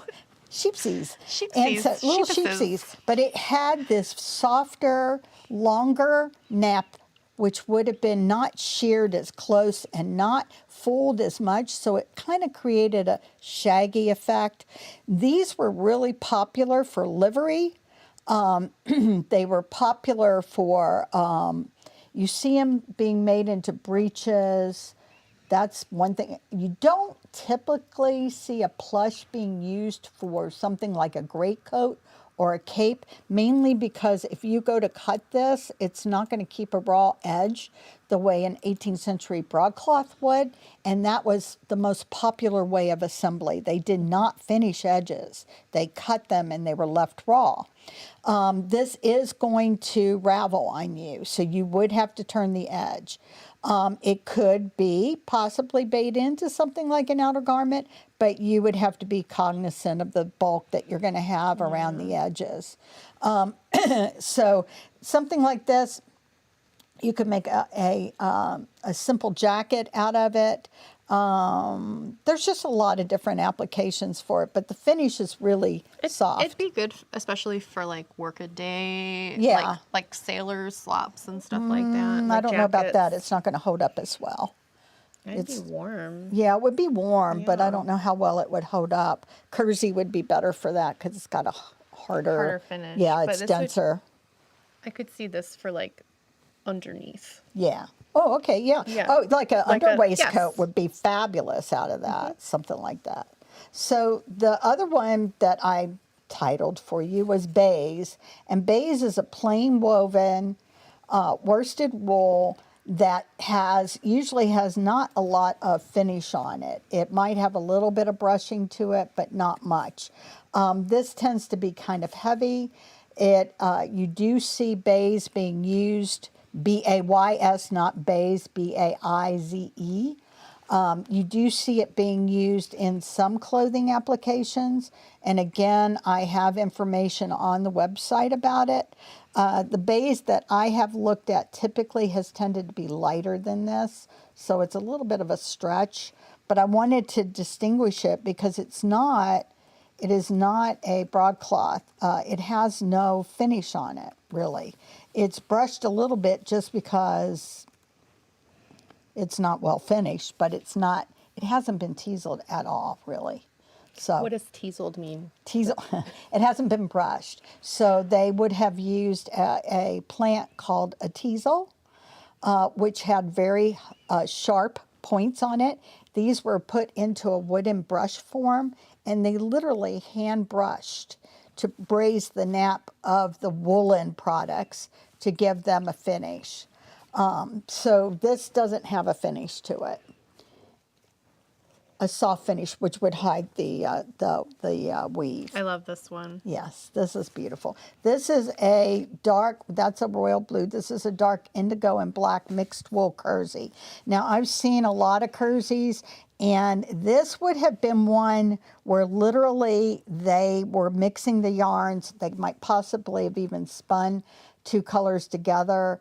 sheepsies. And so little sheepsies. But it had this softer, longer nap, which would have been not sheared as close and not folded as much. So it kind of created a shaggy effect. These were really popular for livery. They were popular for, you see them being made into breeches. That's one thing. You don't typically see a plush being used for something like a greatcoat or a cape, mainly because if you go to cut this, it's not going to keep a raw edge the way an 18th century broadcloth would, and that was the most popular way of assembly. They did not finish edges. They cut them and they were left raw. This is going to ravel on you, so you would have to turn the edge. It could be possibly made into something like an outer garment, but you would have to be cognizant of the bulk that you're going to have around the edges. So something like this, you could make a simple jacket out of it. There's just a lot of different applications for it, but the finish is really soft. It'd be good, especially for like work-a-day, Yeah. like sailors' slops and stuff like that. I don't know about that. It's not going to hold up as well. It'd be warm. Yeah, it would be warm, but I don't know how well it would hold up. Kersey would be better for that because it's got a harder finish. Yeah, it's denser. I could see this for like underneath. Yeah. Oh, okay, yeah. Oh, like an underwaistcoat would be fabulous out of that, something like that. So the other one that I titled for you was baize, and baize is a plain woven worsted wool that usually has not a lot of finish on it. It might have a little bit of brushing to it, but not much. This tends to be kind of heavy. You do see baize being used, B-A-Y-S, not baize, B-A-I-Z-E. You do see it being used in some clothing applications. And again, I have information on the website about it. The baize that I have looked at typically has tended to be lighter than this. So it's a little bit of a stretch. But I wanted to distinguish it because it is not a broadcloth. It has no finish on it, really. It's brushed a little bit just because it's not well finished, but it hasn't been teaseled at all, really. So what does teaseled mean? It hasn't been brushed. So they would have used a plant called a teasel, which had very sharp points on it. These were put into a wooden brush form, and they literally hand brushed to braise the nap of the woolen products to give them a finish. So this doesn't have a finish to it. a soft finish, which would hide the weave. I love this one. Yes, this is beautiful. This is a dark, that's a royal blue. This is a dark indigo and black mixed wool kersey. Now, I've seen a lot of kerseys, and this would have been one where literally they were mixing the yarns. They might possibly have even spun two colors together.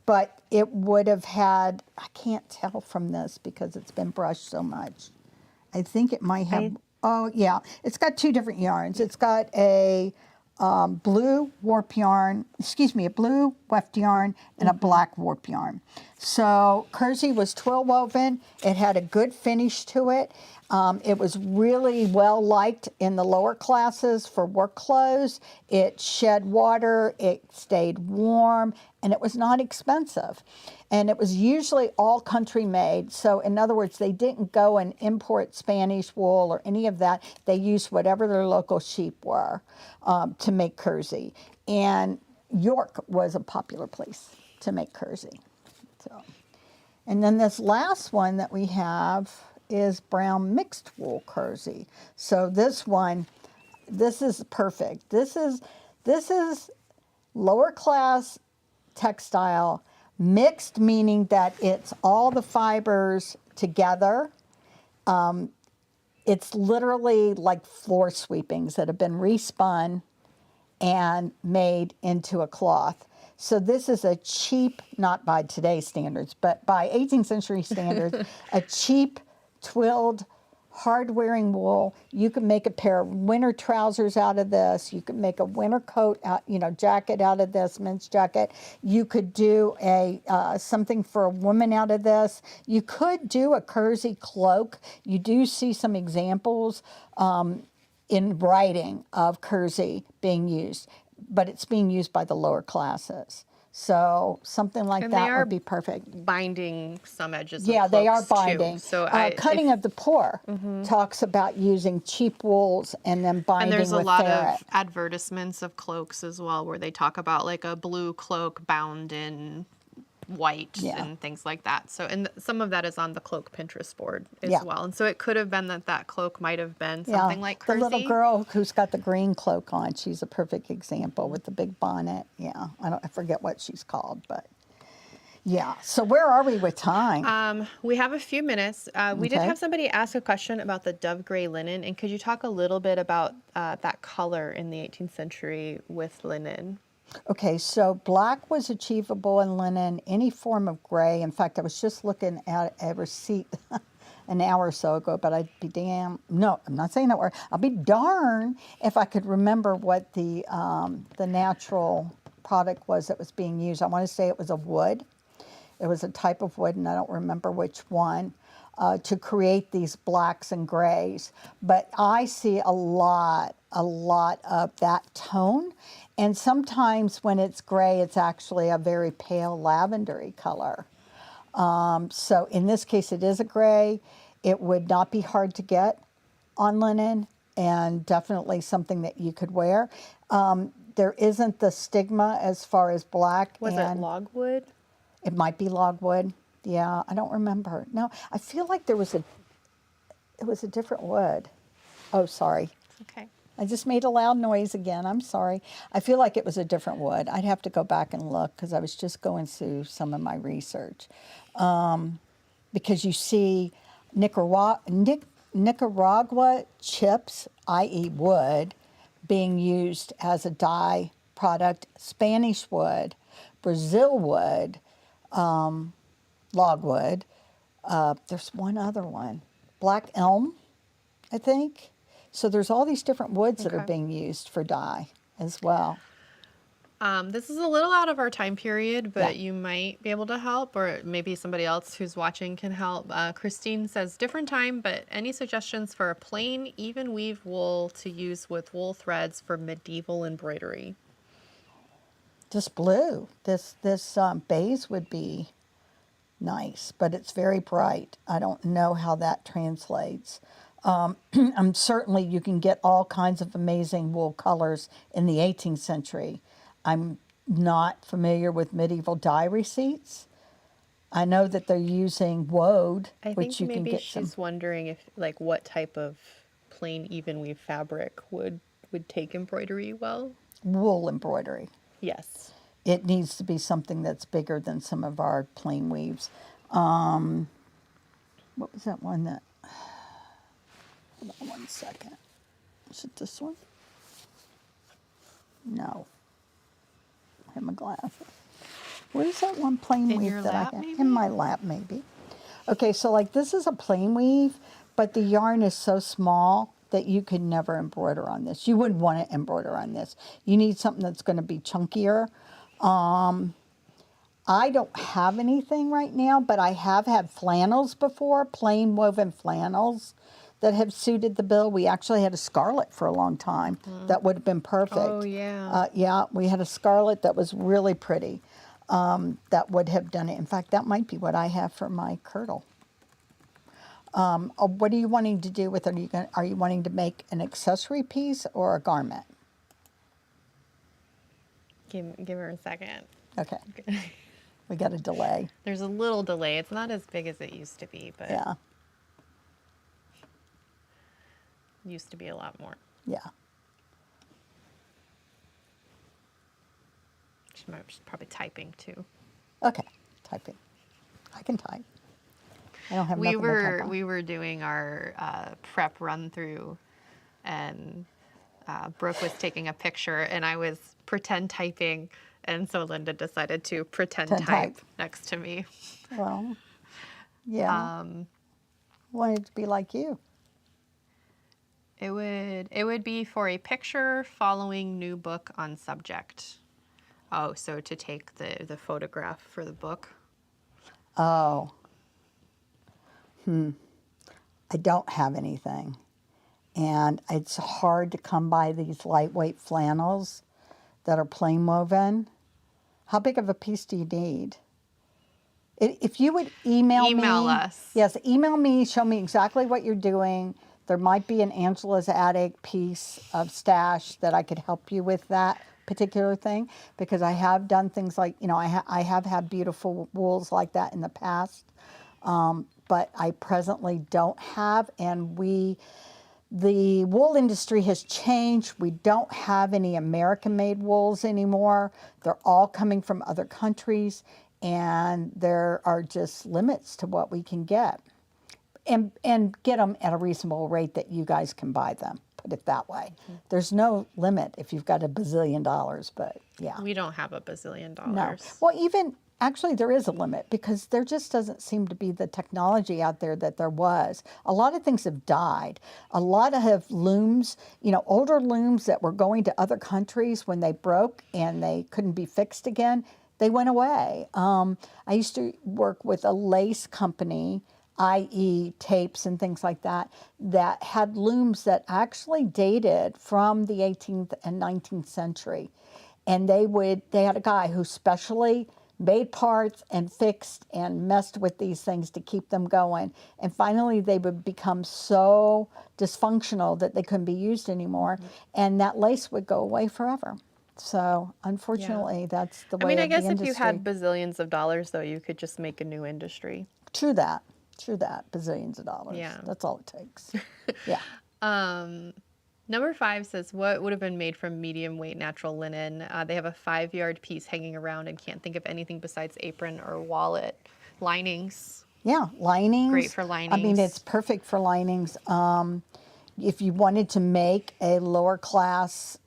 But it would have had, I can't tell from this because it's been brushed so much. I think it might have, oh yeah, it's got two different yarns. It's got a blue warp yarn, excuse me, a blue weft yarn and a black warp yarn. So kersey was twill woven. It had a good finish to it. It was really well liked in the lower classes for work clothes. It shed water, it stayed warm, and it was not expensive. And it was usually all country made. So in other words, they didn't go and import Spanish wool or any of that. They used whatever their local sheep were to make kersey. And York was a popular place to make kersey. So, and then this last one that we have is brown mixed wool kersey. So this one, this is perfect. This is lower class textile, mixed meaning that it's all the fibers together. It's literally like floor sweepings that have been respun and made into a cloth. So this is a cheap, not by today's standards, but by 18th century standards, a cheap twilled, hard-wearing wool. You can make a pair of winter trousers out of this. You can make a winter coat, out, jacket out of this, men's jacket. You could do a something for a woman out of this. You could do a kersey cloak. You do see some examples in writing of kersey being used, but it's being used by the lower classes. So something like that would be perfect. Binding some edges. Yeah, of they are cloaks, binding. Too. So Cutting of the Poor talks about using cheap wools and then binding with And there's a lot ferret. of advertisements of cloaks as well, where they talk about like a blue cloak bound in white and things like that. So, and some of that is on the cloak Pinterest board as well. And so it could have been that cloak might have been something like kersey. The little girl who's got the green cloak on, she's a perfect example with the big bonnet. Yeah, I forget what she's called, but yeah. So where are we with time? We have a few minutes. We did have somebody ask a question about the dove gray linen, and could you talk a little bit about that color in the 18th century with linen? Okay, so black was achievable in linen, any form of gray. In fact, I was just looking at a receipt an hour or so ago, but I'd be no, I'm not saying that word. I'll be darn if I could remember what the natural product was that was being used. I want to say it was a wood. It was a type of wood, and I don't remember which one, to create these blacks and grays. But I see a lot of that tone. And sometimes when it's gray, it's actually a very pale lavendery color. So in this case, it is a gray. It would not be hard to get on linen, and definitely something that you could wear. There isn't the stigma as far as black. Was it logwood? It might be logwood. Yeah, I don't remember. No, I feel like it was a different wood. Oh, sorry. Okay. I just made a loud noise again. I'm sorry. I feel like it was a different wood. I'd have to go back and look because I was just going through some of my research. Because you see Nicaragua chips, i.e. wood, being used as a dye product, Spanish wood, Brazil wood, logwood. There's one other one, black elm, I think. So there's all these different woods that are being used for dye as well. This is a little out of our time period, but you might be able to help, or maybe somebody else who's watching can help. Christine says, different time, but any suggestions for a plain, even weave wool to use with wool threads for medieval embroidery? Just blue. This beige would be nice, but it's very bright. I don't know how that translates. Certainly you can get all kinds of amazing wool colors in the 18th century. I'm not familiar with medieval dye receipts, I know that they're using woad, I which think you can maybe get she's some wondering if like what type of plain even weave fabric would take embroidery well. wool embroidery. Yes. It needs to be something that's bigger than some of our plain weaves. What was that one that, hold on 1 second. Is it this one? No. I have my glasses. What is that one plain In weave your that lap, I have? maybe? In my lap, maybe. Okay, so like this is a plain weave, but the yarn is so small that you could never embroider on this. You wouldn't want to embroider on this. You need something that's going to be chunkier. I don't have anything right now, but I have had flannels before, plain woven flannels that have suited the bill. We actually had a scarlet for a long time that would have been perfect. Oh, yeah. Yeah, we had a scarlet that was really pretty that would have done it. In fact, that might be what I have for my kirtle. What are you wanting to do with it? Are you wanting to make an accessory piece or a garment? Give her a second. Okay. We got a delay. There's a little delay. It's not as big as it used to be, but Yeah, it used to be a lot more. yeah. She's probably typing too. Okay, typing. I can type. I don't have nothing to type on. We were doing our prep run through, and Brooke was taking a picture, and I was pretend typing, and so Linda decided to pretend type next to me. Well, yeah. Wanted it to be like you. It would be for a picture following new book on subject. Oh, so to take the photograph for the book. Oh. I don't have anything. And it's hard to come by these lightweight flannels that are plain woven. How big of a piece do you need? If you would email us. Yes, email me, show me exactly what you're doing. There might be an Angela's Attic piece of stash that I could help you with that particular thing, because I have done things like, I have had beautiful wools like that in the past, but I presently don't have, and the wool industry has changed. We don't have any American-made wools anymore. They're all coming from other countries, and there are just limits to what we can get. And get them at a reasonable rate that you guys can buy them, put it that way. There's no limit if you've got $1 bazillion, but yeah. We don't have $1 bazillion. No. Well, actually there is a limit, because there just doesn't seem to be the technology out there that there was. A lot of things have died. A lot of looms, older looms that were going to other countries when they broke and they couldn't be fixed again, they went away. I used to work with a lace company, i.e. tapes and things like that had looms that actually dated from the 18th and 19th century. And they had a guy who specially made parts and fixed and messed with these things to keep them going. And finally they would become so dysfunctional that they couldn't be used anymore. And that lace would go away forever. So unfortunately, that's the way of the industry. I guess if you had bazillions of dollars, though, you could just make a new industry. True that. Bazillions of dollars. Yeah. That's all it takes. Yeah. Number 5 says, what would have been made from medium weight natural linen? They have a 5-yard piece hanging around and can't think of anything besides apron or wallet. Linings. Yeah, linings. Great for linings. I mean, it's perfect for linings. If you wanted to make a lower class,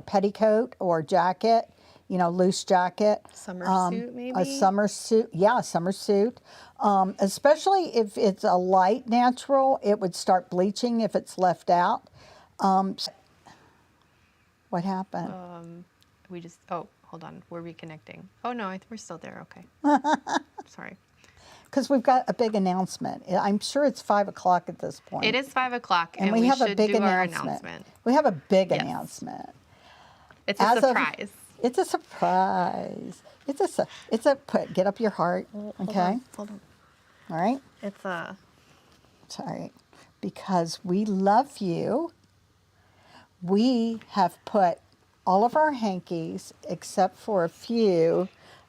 petticoat or jacket, loose jacket. Summer suit, maybe? A summer suit. Yeah, a summer suit. Especially if it's a light natural, it would start bleaching if it's left out. What happened? Hold on. We're reconnecting. Oh, no, we're still there. Okay. Sorry. Because we've got a big announcement. I'm sure it's 5 o'clock at this point. It is 5 o'clock, and we have a big announcement. We have a big announcement. It's a surprise. It's a surprise. Get up your heart. Okay. Hold on. All right. Sorry. Because we love you. We have put all of our hankies, except for a few,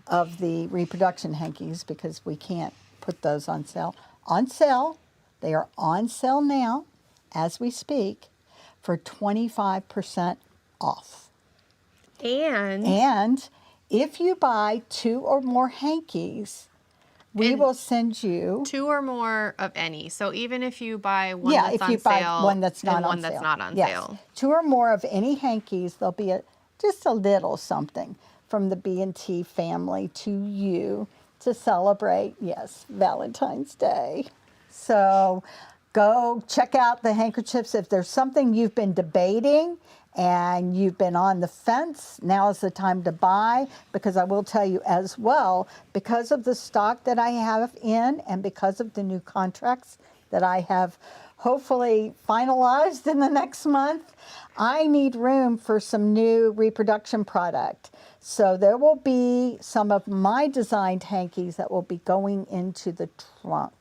of the reproduction hankies because we can't put those on sale. On sale, they are on sale now as we speak for 25% off. And if you buy 2 or more hankies, we will send you 2 or more of any. So even if you buy one yeah, that's if on you sale buy one that's not and on one sale. that's not on Yes. sale. 2 or more of any hankies, there'll be just a little something from the B&T family to you to celebrate, yes, Valentine's Day. So go check out the handkerchiefs. If there's something you've been debating and you've been on the fence, now is the time to buy, because I will tell you as well, because of the stock that I have in and because of the new contracts that I have hopefully finalized in the next month, I need room for some new reproduction product. So there will be some of my designed hankies that will be going into the trunk.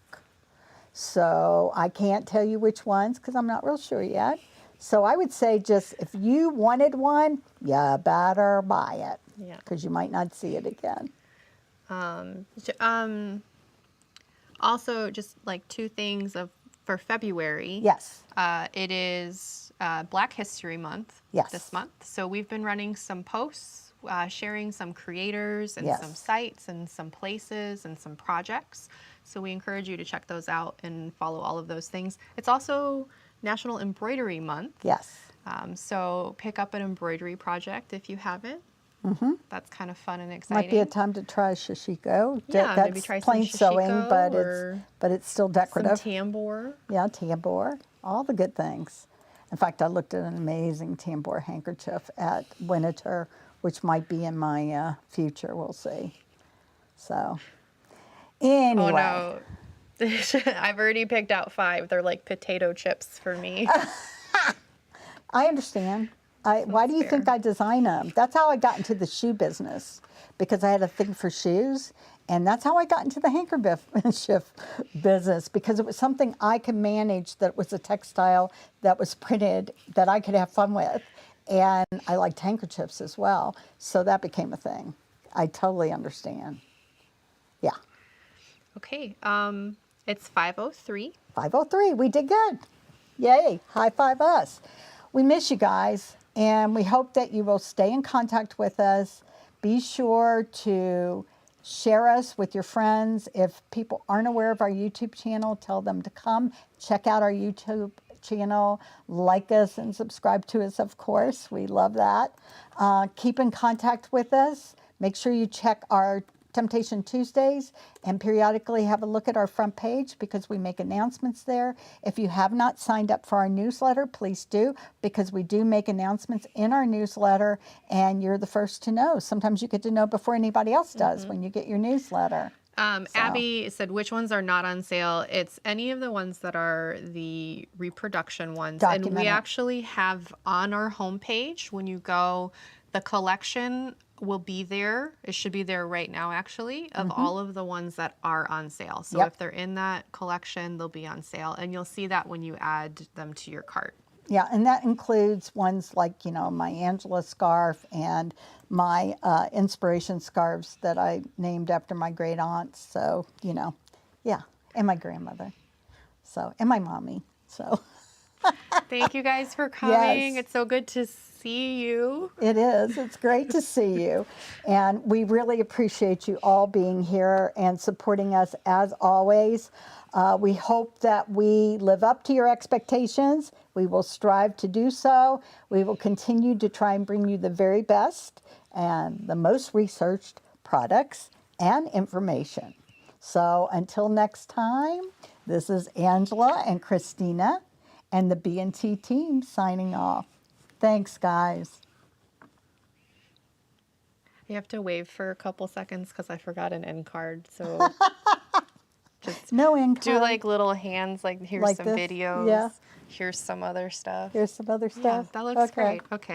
So I can't tell you which ones because I'm not real sure yet. So I would say just if you wanted one, you better buy it. Yeah. Because you might not see it again. Also, just like 2 things for February. Yes. It is Black History Month this month. So we've been running some posts, sharing some creators and some sites and some places and some projects. So we encourage you to check those out and follow all of those things. It's also National Embroidery Month. Yes. So pick up an embroidery project if you haven't. That's kind of fun and exciting. Might be a time to try shishiko. Yeah, That's maybe try plain some sewing, shishiko but it's still decorative. Some tambour. Yeah, tambour, all the good things. In fact, I looked at an amazing tambour handkerchief at Winter, which might be in my future. We'll see. So, anyway. Oh no, I've already picked out 5. They're like potato chips for me. I understand. Why do you think I design them? That's how I got into the shoe business, because I had a thing for shoes. And that's how I got into the handkerchief business, because it was something I could manage, that was a textile that was printed that I could have fun with. And I liked handkerchiefs as well. So that became a thing. I totally understand. Yeah. Okay. It's 5:03. 5:03. We did good. Yay. High five us. We miss you guys. And we hope that you will stay in contact with us. Be sure to share us with your friends. If people aren't aware of our YouTube channel, tell them to come check out our YouTube channel. Like us and subscribe to us, of course. We love that. Keep in contact with us. Make sure you check our Temptation Tuesdays and periodically have a look at our front page, because we make announcements there. If you have not signed up for our newsletter, please do, because we do make announcements in our newsletter and you're the first to know. Sometimes you get to know before anybody else does when you get your newsletter. Abby said, which ones are not on sale? It's any of the ones that are the reproduction ones. And we actually have on our homepage, when you go, the collection will be there. It should be there right now, actually, of all of the ones that are on sale. So if they're in that collection, they'll be on sale. And you'll see that when you add them to your cart. Yeah, and that includes ones like, you know, my Angela scarf and my inspiration scarves that I named after my great aunts. So, you know, yeah, and my grandmother. So, and my mommy. So. Thank you guys for coming. Yes. It's so good to see you. It is. It's great to see you. And we really appreciate you all being here and supporting us as always. We hope that we live up to your expectations. We will strive to do so. We will continue to try and bring you the very best and the most researched products and information. So until next time, this is Angela and Christina and the B&T team signing off. Thanks, guys. You have to wave for a couple seconds because I forgot an end card. So just no end card. Do like little hands, like here's like some this? videos. Yeah. Here's some other stuff. Here's some other stuff. Yeah, that looks great. Okay.